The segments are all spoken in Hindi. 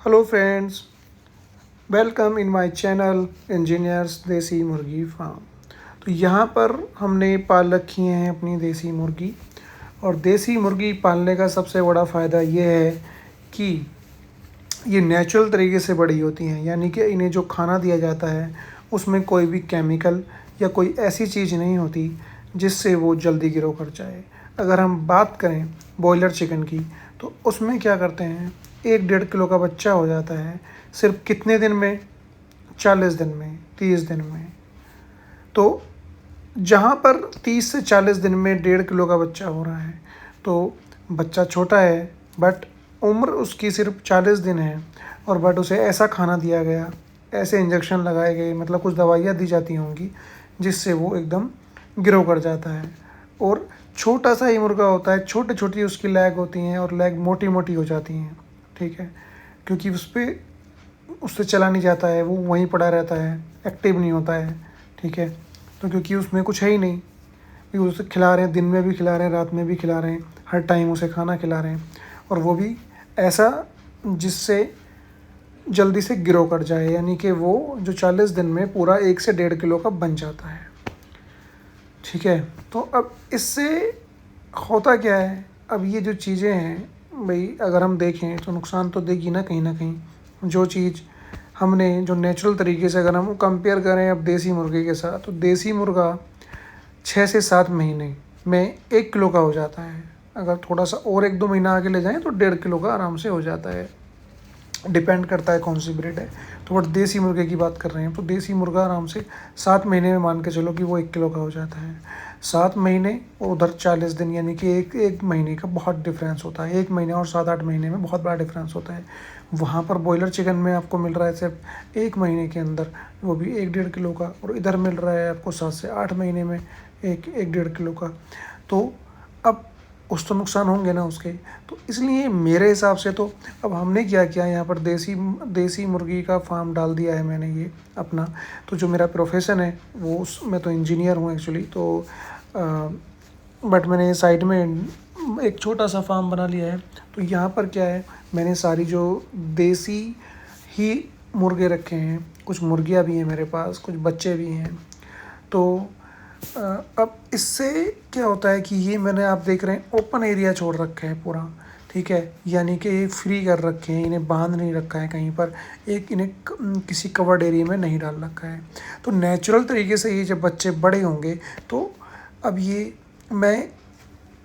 Hello friends, welcome in my channel engineers देसी मुर्गी फार्म। तो यहाँ पर हमने पाल रखी हैं अपनी देसी मुर्गी। और देसी मुर्गी पालने का सबसे बड़ा फ़ायदा ये है कि ये नेचुरल तरीके से बड़ी होती हैं, यानी कि इन्हें जो खाना दिया जाता है उसमें कोई भी केमिकल या कोई ऐसी चीज़ नहीं होती जिससे वो जल्दी ग्रो कर जाए। अगर हम बात करें बॉयलर चिकन की, तो उसमें क्या करते हैं, 1-1.5 किलो का बच्चा हो जाता है सिर्फ कितने दिन में, 40 दिन में, 30 दिन में। तो जहाँ पर 30 से 40 दिन में 1.5 किलो का बच्चा हो रहा है, तो बच्चा छोटा है बट उम्र उसकी सिर्फ 40 दिन है। और बट उसे ऐसा खाना दिया गया, ऐसे इंजेक्शन लगाए गए, मतलब कुछ दवाइयाँ दी जाती होंगी जिससे वो एकदम ग्रो कर जाता है। और छोटा सा ही मुर्गा होता है, छोटी छोटी उसकी लेग होती हैं और लेग मोटी मोटी हो जाती हैं, ठीक है, क्योंकि उससे चला नहीं जाता है, वो वहीं पड़ा रहता है, एक्टिव नहीं होता है, ठीक है। तो क्योंकि उसमें कुछ है ही नहीं, कि उसे खिला रहे हैं, दिन में भी खिला रहे हैं, रात में भी खिला रहे हैं, हर टाइम उसे खाना खिला रहे हैं, और वो भी ऐसा जिससे जल्दी से ग्रो कर जाए, यानी कि वो जो 40 दिन में पूरा 1 से 1.5 किलो का बन जाता है, ठीक है। तो अब इससे होता क्या है, अब ये जो चीज़ें हैं भाई, अगर हम देखें तो नुकसान तो देगी ना कहीं। जो चीज़ हमने जो नेचुरल तरीके से, अगर हम कंपेयर करें अब देसी मुर्गे के साथ, तो देसी मुर्गा 6 से 7 महीने में 1 किलो का हो जाता है। अगर थोड़ा सा और 1-2 महीना आगे ले जाएं तो 1.5 किलो का आराम से हो जाता है। डिपेंड करता है कौन सी ब्रीड है। तो बट देसी मुर्गे की बात कर रहे हैं, तो देसी मुर्गा आराम से 7 महीने में मान के चलो कि वो 1 किलो का हो जाता है। 7 महीने और उधर 40 दिन, यानी कि एक महीने का बहुत डिफरेंस होता है। 1 महीने और 7-8 महीने में बहुत बड़ा डिफरेंस होता है। वहाँ पर बॉयलर चिकन में आपको मिल रहा है सिर्फ 1 महीने के अंदर, वो भी 1-1.5 किलो का, और इधर मिल रहा है आपको 7 से 8 महीने में 1-1.5 किलो का। तो अब कुछ तो नुकसान होंगे ना उसके। तो इसलिए मेरे हिसाब से तो अब हमने क्या किया, यहाँ पर देसी मुर्गी का फार्म डाल दिया है मैंने ये अपना। तो जो मेरा प्रोफेशन है वो मैं तो इंजीनियर हूँ एक्चुअली, तो बट मैंने साइड में एक छोटा सा फार्म बना लिया है। तो यहाँ पर क्या है, मैंने सारी जो देसी ही मुर्गे रखे हैं, कुछ मुर्गियाँ भी हैं मेरे पास, कुछ बच्चे भी हैं। तो अब इससे क्या होता है कि ये मैंने, आप देख रहे हैं, ओपन एरिया छोड़ रखा है पूरा, ठीक है, यानी कि ये फ्री कर रखे हैं, इन्हें बांध नहीं रखा है कहीं पर, इन्हें किसी कवर्ड एरिया में नहीं डाल रखा है। तो नेचुरल तरीके से ये जब बच्चे बड़े होंगे, तो अब ये मैं,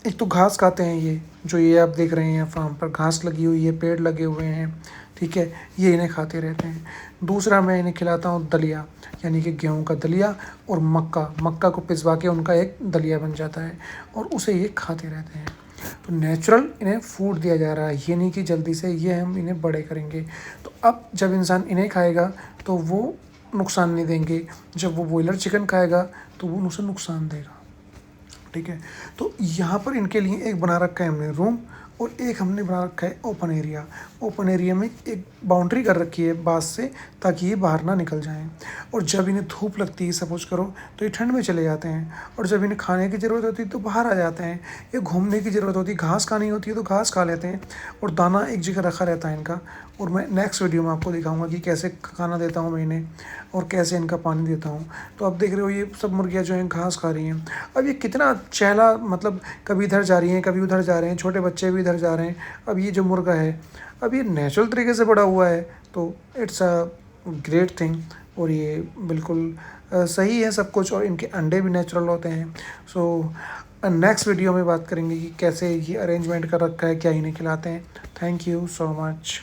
एक तो घास खाते हैं ये आप देख रहे हैं फार्म पर घास लगी हुई है, पेड़ लगे हुए हैं, ठीक है, ये इन्हें खाते रहते हैं। दूसरा मैं इन्हें खिलाता हूँ दलिया, यानी कि गेहूं का दलिया, और मक्का को पिसवा के उनका एक दलिया बन जाता है, और उसे ये खाते रहते हैं। तो नेचुरल इन्हें फूड दिया जा रहा है, ये नहीं कि जल्दी से ये हम इन्हें बड़े करेंगे। तो अब जब इंसान इन्हें खाएगा तो वो नुकसान नहीं देंगे, जब वो बॉयलर चिकन खाएगा तो वो उसे नुकसान देगा, ठीक है। तो यहाँ पर इनके लिए एक बना रखा है हमने रूम, और एक हमने बना रखा है ओपन एरिया। ओपन एरिया में एक बाउंड्री कर रखी है बांस से, ताकि ये बाहर ना निकल जाएं। और जब इन्हें धूप लगती है सपोज करो, तो ये ठंड में चले जाते हैं, और जब इन्हें खाने की ज़रूरत होती है तो बाहर आ जाते हैं। ये घूमने की ज़रूरत होती है, घास खानी होती है तो घास खा लेते हैं, और दाना एक जगह रखा रहता है इनका। और मैं नेक्स्ट वीडियो में आपको दिखाऊंगा कि कैसे खाना देता हूँ मैं इन्हें, और कैसे इनका पानी देता हूँ। तो आप देख रहे हो ये सब मुर्गियाँ जो हैं घास खा रही हैं। अब ये कितना चहला, मतलब कभी इधर जा रही हैं, कभी उधर जा रहे हैं, छोटे बच्चे भी इधर जा रहे हैं। अब ये जो मुर्गा है, अब ये नेचुरल तरीके से बड़ा हुआ है, तो इट्स अ ग्रेट थिंग। और ये बिल्कुल सही है सब कुछ, और इनके अंडे भी नेचुरल होते हैं। सो नेक्स्ट वीडियो में बात करेंगे कि कैसे ये अरेंजमेंट कर रखा है, क्या इन्हें खिलाते हैं। Thank you so much.